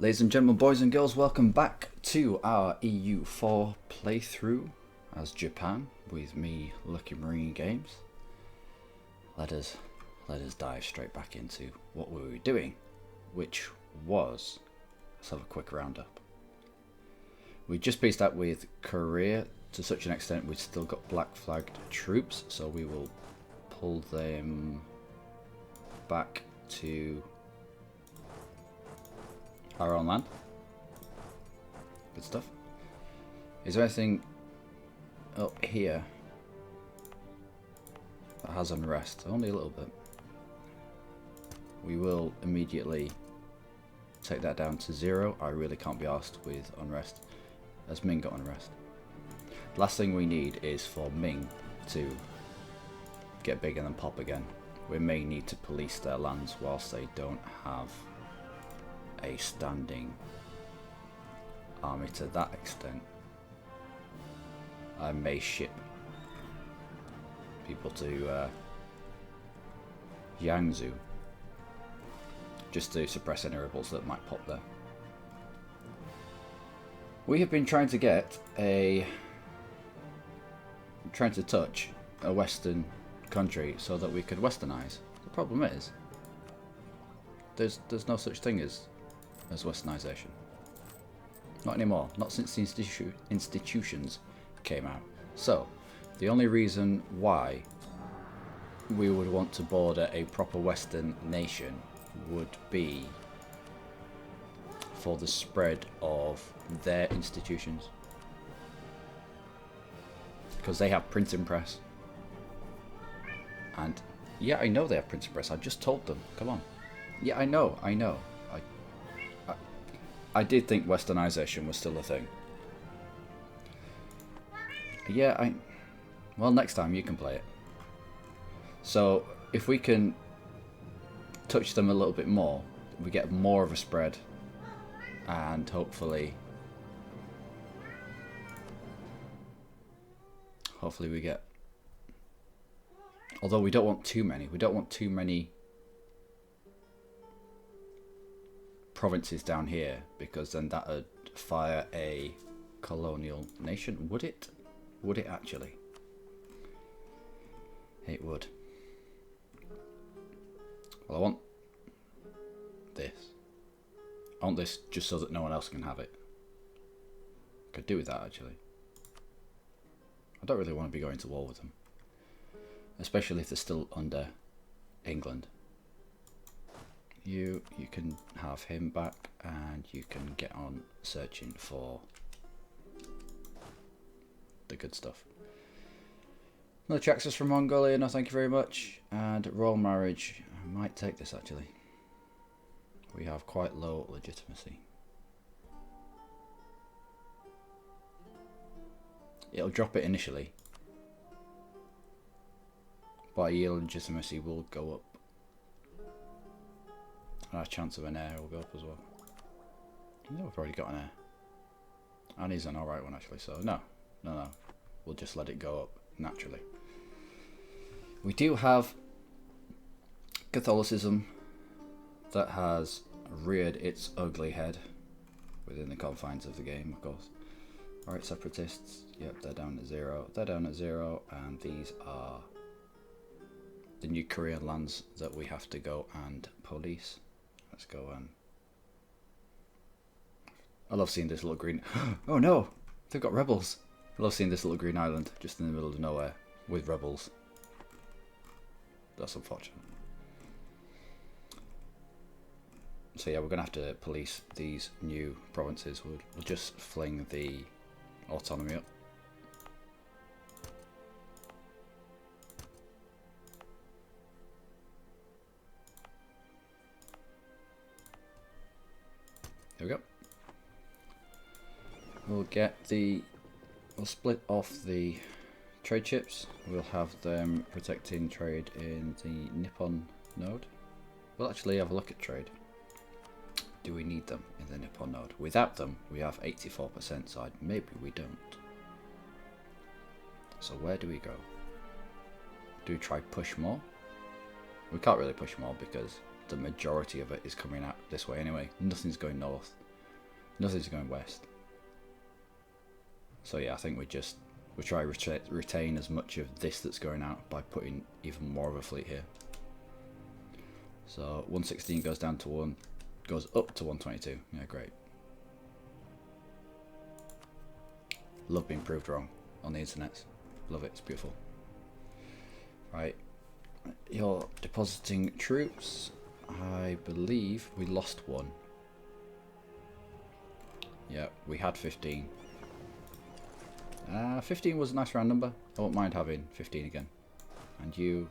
Ladies and gentlemen, boys and girls, welcome back to our EU4 playthrough as Japan with me, Lucky Marine Games. Let us dive straight back into what we were doing, which was, let's have a quick roundup. We just pieced out with Korea to such an extent we've still got black flagged troops, so we will pull them back to our own land. Good stuff. Is there anything up here that has unrest? Only a little bit. We will immediately take that down to 0. I really can't be arsed with unrest. Has Ming got unrest? Last thing we need is for Ming to get big and then pop again. We may need to police their lands whilst they don't have a standing army to that extent. I may ship people to Yangzhou just to suppress any rebels that might pop there. We have been trying to touch a Western country so that we could Westernize. The problem is there's no such thing as Westernization. Not anymore. Not since the institutions came out. So, the only reason why we would want to border a proper Western nation would be for the spread of their institutions. Because they have printing press. And, yeah, I know they have printing press. I just told them. Come on. Yeah, I know. I did think Westernization was still a thing. Yeah, well, next time you can play it. So, if we can touch them a little bit more, we get more of a spread, and hopefully we get, although we don't want too many provinces down here, because then that would fire a colonial nation. Would it? Would it actually? It would. Well, I want this. I want this just so that no one else can have it. Could do with that actually. I don't really want to be going to war with them, especially if they're still under England. You can have him back, and you can get on searching for the good stuff. Military access from Mongolia, no thank you very much. And royal marriage, I might take this actually. We have quite low legitimacy. It'll drop it initially, but our year legitimacy will go up. And our chance of an heir will go up as well. No, we've already got an heir. And he's an alright one actually, so no. We'll just let it go up naturally. We do have Catholicism that has reared its ugly head within the confines of the game, of course. Alright, separatists, yep, they're down at 0. They're down at 0, and these are the new Korean lands that we have to go and police. Let's go and... I love seeing this little green... Oh no! They've got rebels! I love seeing this little green island just in the middle of nowhere with rebels. That's unfortunate. So yeah, we're going to have to police these new provinces. We'll just fling the autonomy up. There we go. We'll split off the trade ships. We'll have them protecting trade in the Nippon node. We'll actually have a look at trade. Do we need them in the Nippon node? Without them, we have 84% side. Maybe we don't. So where do we go? Do we try push more? We can't really push more because the majority of it is coming out this way anyway. Nothing's going north. Nothing's going west. So yeah, I think we try to retain as much of this that's going out by putting even more of a fleet here. So 116 goes down to 1, goes up to 122. Yeah, great. Love being proved wrong on the internet. Love it, it's beautiful. Right, you're depositing troops. I believe we lost one. Yeah, we had 15. 15 was a nice round number. I won't mind having 15 again. And you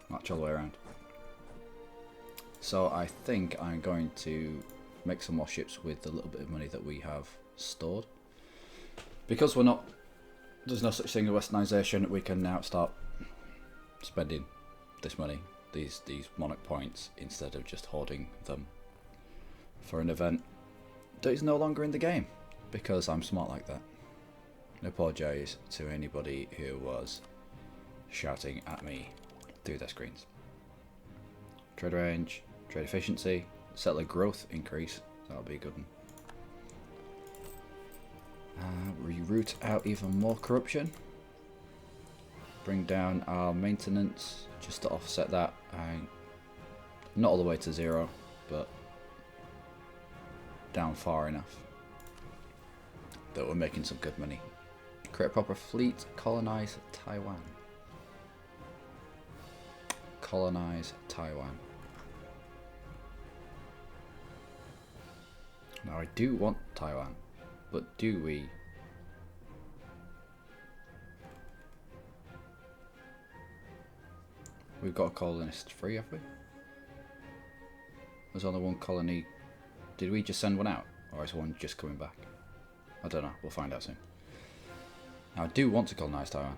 match all the way around. So I think I'm going to make some more ships with the little bit of money that we have stored. Because there's no such thing as westernisation, we can now start spending this money, these monarch points, instead of just hoarding them for an event that is no longer in the game, because I'm smart like that. I apologise to anybody who was shouting at me through their screens. Trade range, trade efficiency, settler growth increase, that'll be a good one. Reroute out even more corruption. Bring down our maintenance just to offset that. Not all the way to 0, but down far enough that we're making some good money. Create a proper fleet. Colonize Taiwan. Colonize Taiwan. Now I do want Taiwan, but do we? We've got a colonist free, have we? There's only one colony. Did we just send one out? Or is one just coming back? I don't know, we'll find out soon. Now I do want to colonise Taiwan.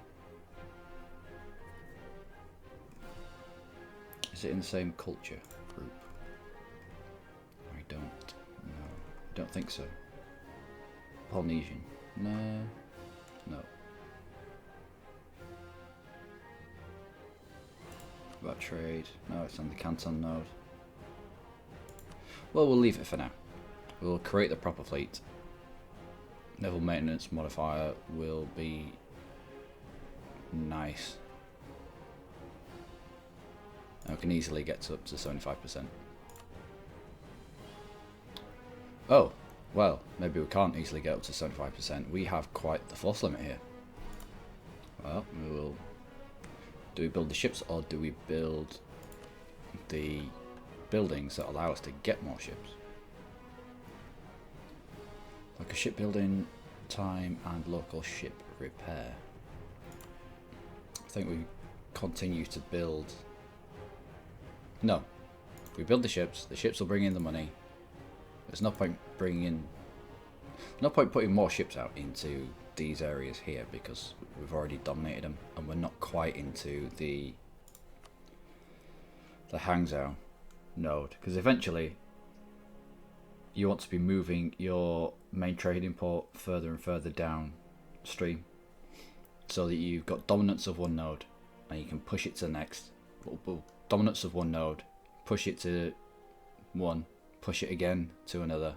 Is it in the same culture group? I don't know. I don't think so. Polynesian? No. No. About trade? No, it's on the Canton node. Well, we'll leave it for now. We'll create the proper fleet. Naval maintenance modifier will be nice. And we can easily get up to 75%. Oh, well, maybe we can't easily get up to 75%. We have quite the force limit here. Well, we will. Do we build the ships, or do we build the buildings that allow us to get more ships? Like a shipbuilding time and local ship repair. I think we continue to build. No, if we build the ships will bring in the money. There's no point putting more ships out into these areas here because we've already dominated them, and we're not quite into the Hangzhou node, because eventually you want to be moving your main trading port further and further downstream so that you've got dominance of one node and you can push it to the next. Dominance of one node, push it to one, push it again to another,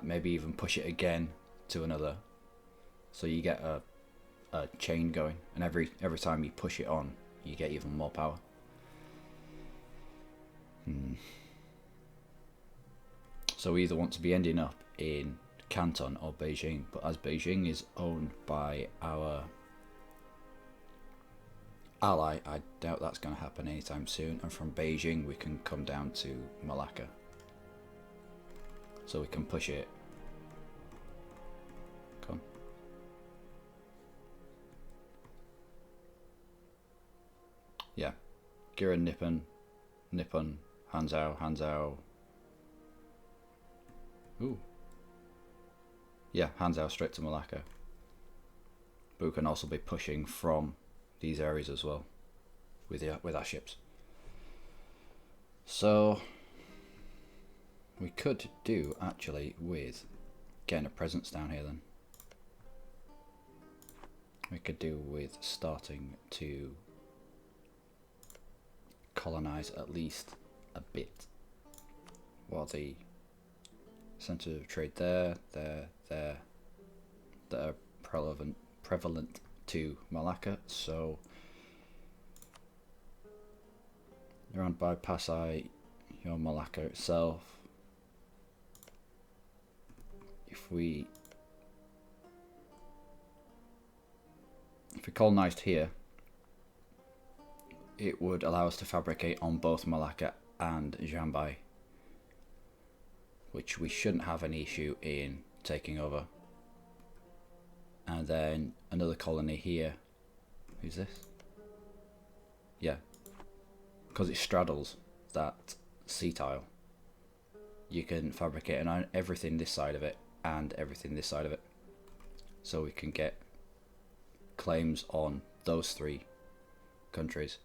maybe even push it again to another, so you get a chain going, and every time you push it on you get even more power. So we either want to be ending up in Canton or Beijing, but as Beijing is owned by our ally, I doubt that's going to happen anytime soon, and from Beijing we can come down to Malacca, so we can push it. Come on. Yeah, Gira, Nippon, Hanzhou. Ooh. Yeah, Hanzhou straight to Malacca. But we can also be pushing from these areas as well with our ships. So we could do actually with getting a presence down here then. We could do with starting to colonize at least a bit while the Centre of trade there, that are prevalent to Malacca. So around by Pasai, Malacca itself. If we colonised here, it would allow us to fabricate on both Malacca and Jambai, which we shouldn't have any issue in taking over. And then another colony here. Who's this? Yeah, because it straddles that sea tile, you can fabricate on everything this side of it and everything this side of it, so we can get claims on those three countries.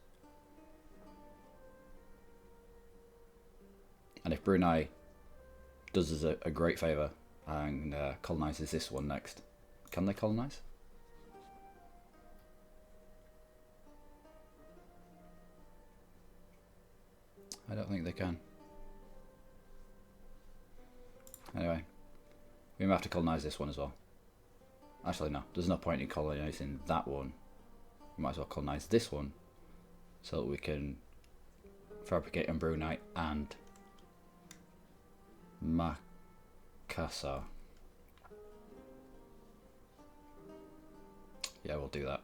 And if Brunei does us a great favour and colonises this one next, can they colonise? I don't think they can. Anyway, we may have to colonise this one as well. Actually no, there's no point in colonising that one. We might as well colonise this one so that we can fabricate on Brunei and Makassar. Yeah, we'll do that.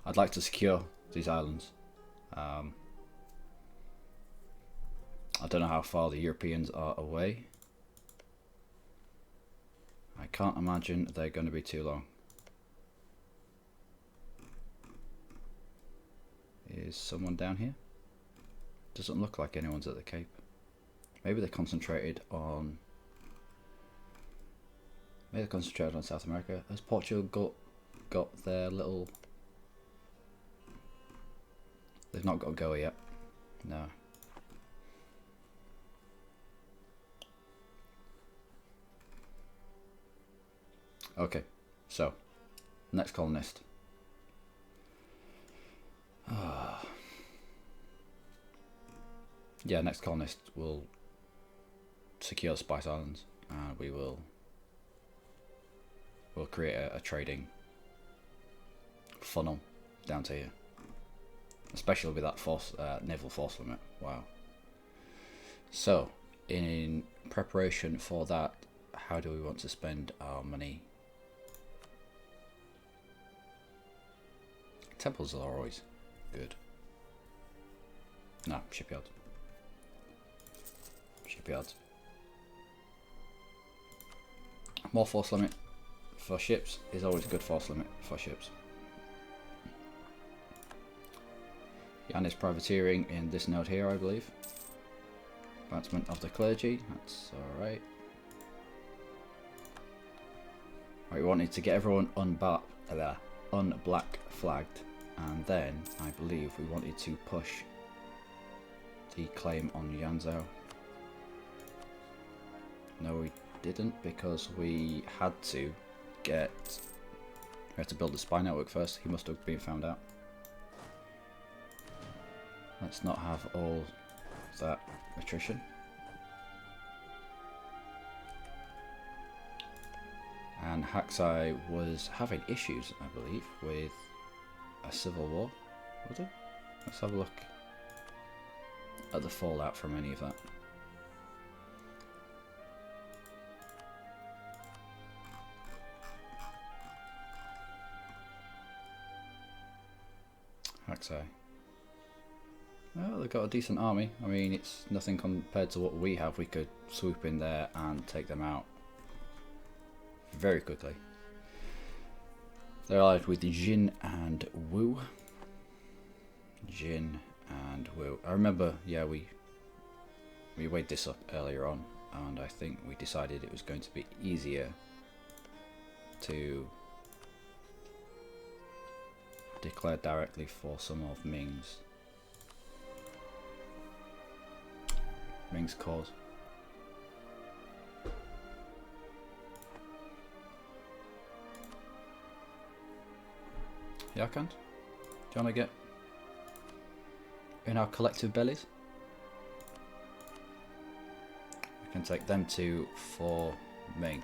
I'd like to secure these islands. I don't know how far the Europeans are away. I can't imagine they're going to be too long. Is someone down here? Doesn't look like anyone's at the Cape. Maybe they concentrated on... Maybe they concentrated on South America. Has Portugal got their little... They've not got Goa yet. No. Okay, so next colonist. Yeah, next colonist will secure Spice Islands, and we'll create a trading funnel down to here, especially with that naval force limit. Wow. So, in preparation for that, how do we want to spend our money? Temples are always good. No, shipyards. Shipyards. More force limit for ships is always a good force limit for ships. Yan is privateering in this node here, I believe. Advancement of the clergy, that's alright. Right, we wanted to get everyone unblack flagged, and then I believe we wanted to push the claim on Yanzhou. No, we didn't, because we had to build the spy network first. He must have been found out. Let's not have all that attrition. And Haksai was having issues, I believe, with a civil war. Was it? Let's have a look at the fallout from any of that. Haksai. Well, they've got a decent army. I mean, it's nothing compared to what we have. We could swoop in there and take them out very quickly. They're allied with Jin and Wu. Jin and Wu. I remember, yeah, we weighed this up earlier on, and I think we decided it was going to be easier to declare directly for some of Ming's cause. Yeah, I can't. Do you want to get in our collective bellies? We can take them two for Ming.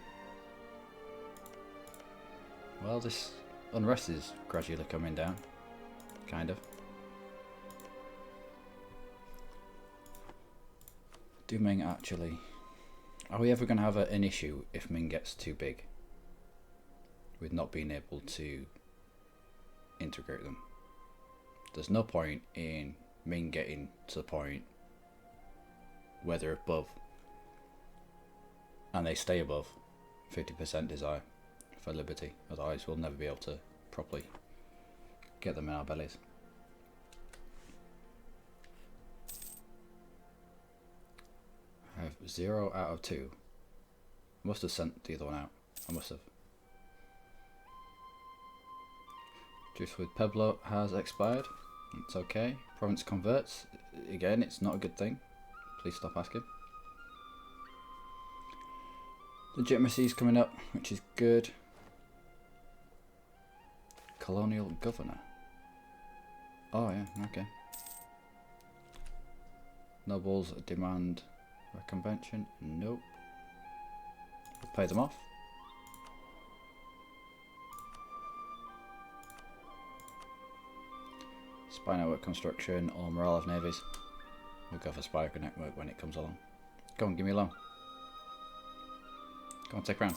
Well, this unrest is gradually coming down, kind of. Do Ming actually... Are we ever going to have an issue if Ming gets too big? With not being able to integrate them. There's no point in Ming getting to the point where they're above, and they stay above 50% desire for liberty, otherwise we'll never be able to properly get them in our bellies. I have 0 out of 2. I must have sent the other one out. I must have. Juice with Pueblo has expired. It's okay. Province converts. Again, it's not a good thing. Please stop asking. Legitimacy is coming up, which is good. Colonial governor. Oh yeah, okay. Nobles demand circumvention. Nope. We'll pay them off. Spy network construction or morale of navies. We'll go for spy network when it comes along. Go on, give me a loan. Go on, take a round.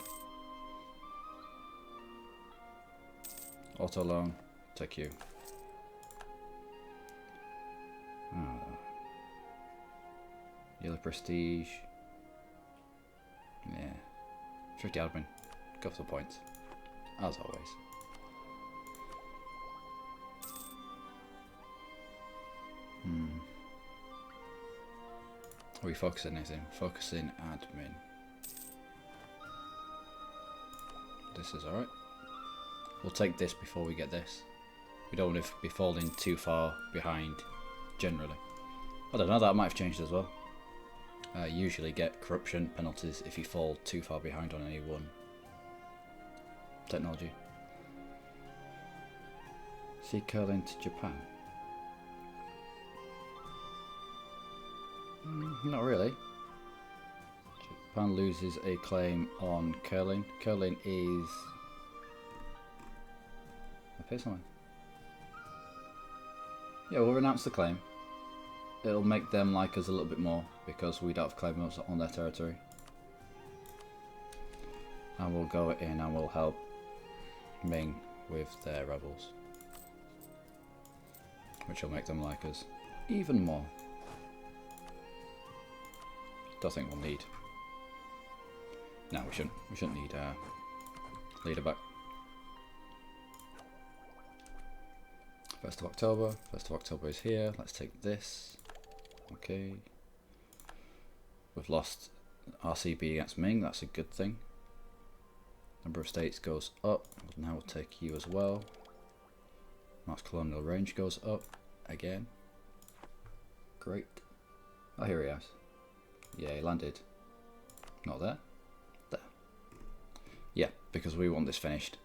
Auto loan, take you. Oh. Yellow prestige. Yeah. 50 admin. Go for the points. As always. Are we focusing anything? Focusing admin. This is alright. We'll take this before we get this. We don't want to be falling too far behind generally. I don't know, that might have changed as well. Usually get corruption penalties if you fall too far behind on any one technology. See curling to Japan. Not really. Japan loses a claim on curling. Curling is... I pay something. Yeah, we'll renounce the claim. It'll make them like us a little bit more because we don't have claimants on their territory. And we'll go in and we'll help Ming with their rebels, which will make them like us even more. Don't think we'll need. No, we shouldn't. We shouldn't need leader back. 1st of October. 1st of October is here. Let's take this. Okay. We've lost RCB against Ming. That's a good thing. Number of states goes up. Now we'll take you as well. Max colonial range goes up again. Great. Oh, here he is. Yeah, he landed. Not there. There. Yeah, because we want this finished.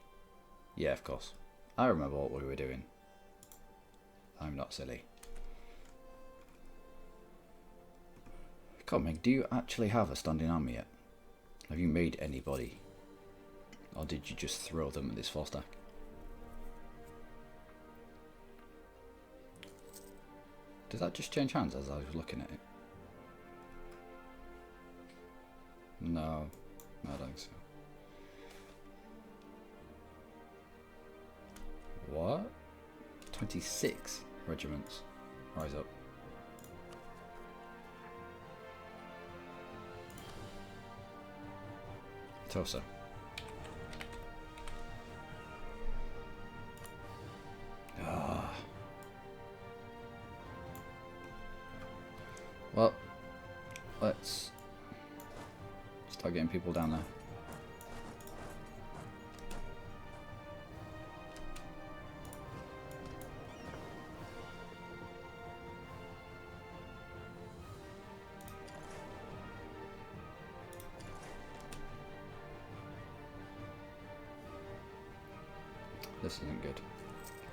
Yeah, of course. I remember what we were doing. I'm not silly. Ming, do you actually have a standing army yet? Have you made anybody? Or did you just throw them at this 4-stack? Did that just change hands as I was looking at it? No, I don't think so. What? 26 regiments. Rise up. Tosa. Ah. Well, let's start getting people down there. This isn't good,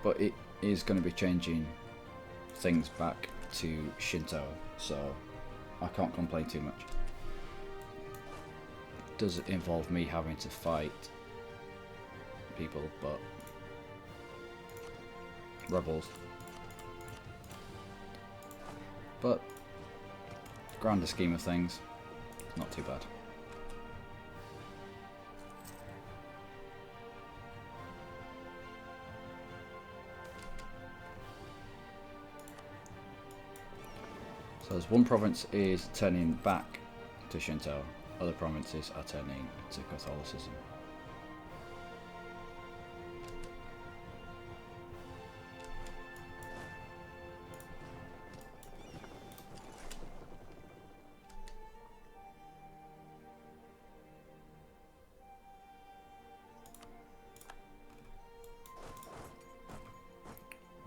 but it is going to be changing things back to Shinto, so I can't complain too much. does involve me having to fight people, but rebels. But grander scheme of things, not too bad. So as one province is turning back to Shinto, other provinces are turning to Catholicism.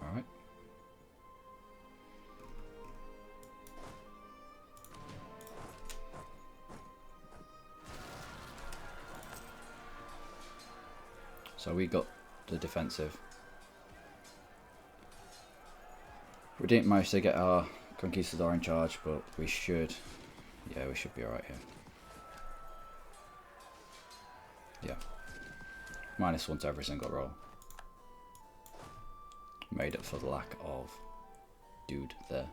Alright. So we got the defensive. We didn't manage to get our Conquistador in charge, but we should, yeah, we should be alright here. Yeah. -1 to every single roll. Made up for the lack of dude there.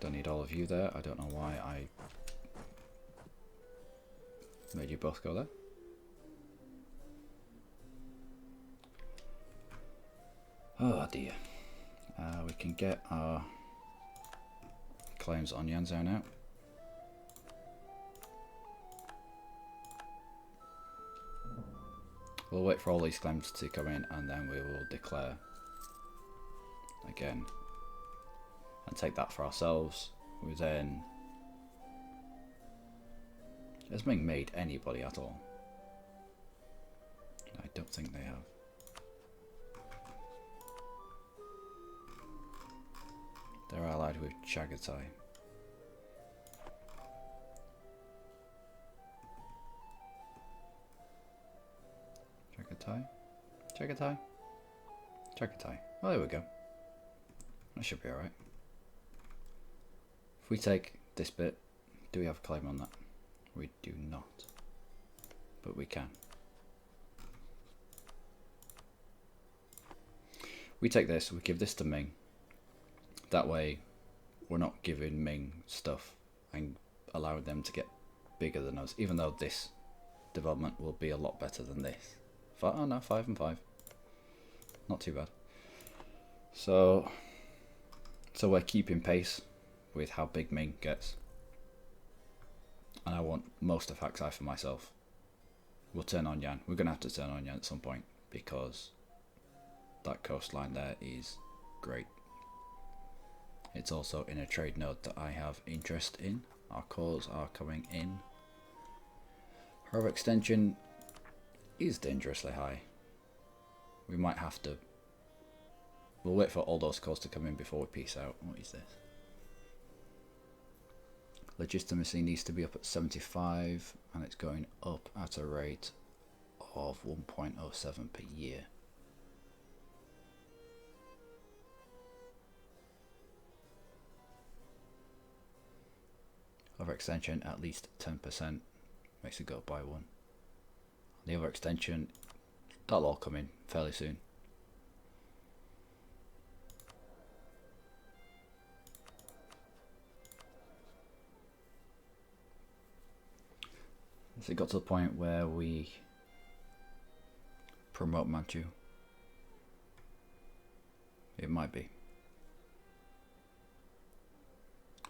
Don't need all of you there. I don't know why I made you both go there. Oh dear. We can get our claims on Yanzhou now. We'll wait for all these claims to come in and then we will declare again and take that for ourselves. We then... Has Ming made anybody at all? I don't think they have. They're allied with Chagatai. Chagatai? Chagatai? Chagatai. Oh, there we go. That should be alright. If we take this bit, do we have a claim on that? We do not. But we can. We take this, we give this to Ming. That way, we're not giving Ming stuff and allowing them to get bigger than us, even though this development will be a lot better than this. Oh no, 5 and 5. Not too bad. So we're keeping pace with how big Ming gets. And I want most of Haksai for myself. We'll turn on Yan. We're going to have to turn on Yan at some point because that coastline there is great. It's also in a trade node that I have interest in. Our cores are coming in. Her extension is dangerously high. We might have to... We'll wait for all those cores to come in before we peace out. What is this? Legitimacy needs to be up at 75 and it's going up at a rate of 1.07 per year. Overextension at least 10%, makes it go up by 1. The overextension, that'll all come in fairly soon. Has it got to the point where we promote Manchu? It might be.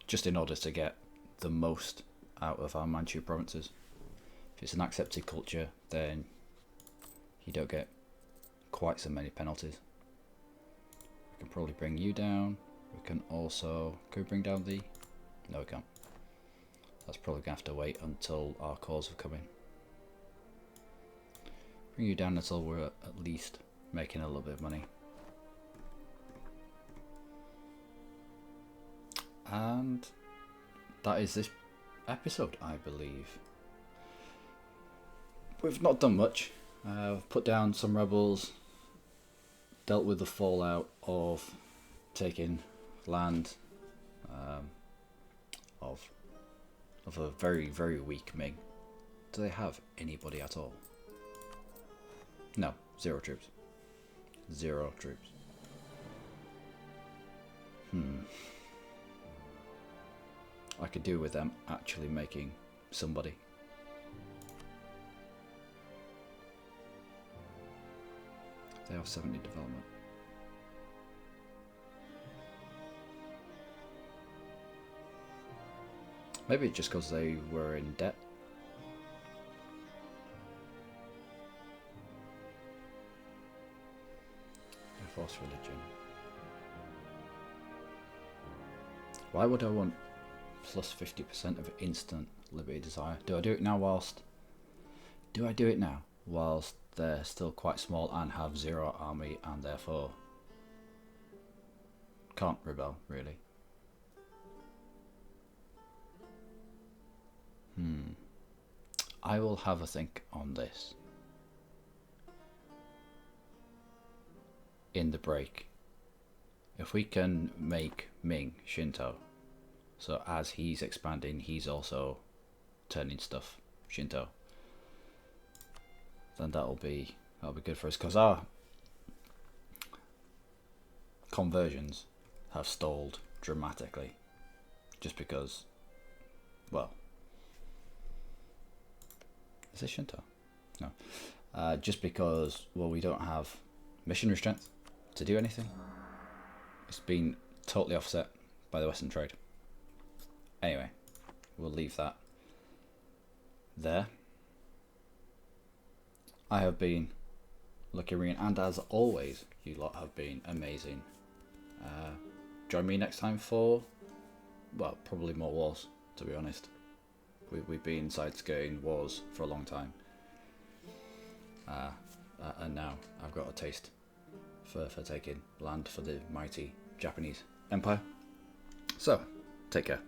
Just in order to get the most out of our Manchu provinces. If it's an accepted culture, then you don't get quite so many penalties. We can probably bring you down. We can also... Can we bring down the... No, we can't. That's probably going to have to wait until our cores have come in. Bring you down until we're at least making a little bit of money. And that is this episode, I believe. We've not done much. Put down some rebels, dealt with the fallout of taking land, of a very, very weak Ming. Do they have anybody at all? No, 0 troops. 0 troops. I could do with them actually making somebody. They have 70 development. Maybe just because they were in debt. Force religion. Why would I want plus 50% of instant liberty desire? Do I do it now whilst... Do I do it now whilst they're still quite small and have 0 army and therefore can't rebel, really? I will have a think on this in the break. If we can make Ming Shinto, so as he's expanding, he's also turning stuff Shinto, then that'll be good for us, because our conversions have stalled dramatically, just because, well, is this Shinto? No, just because, well, we don't have missionary strength to do anything. It's been totally offset by the Western trade. Anyway, we'll leave that there. I have been Lucky Marine, and as always, you lot have been amazing. Join me next time for, well, probably more wars, to be honest. We've been side skirting wars for a long time. And now I've got a taste for taking land for the mighty Japanese Empire. So, take care.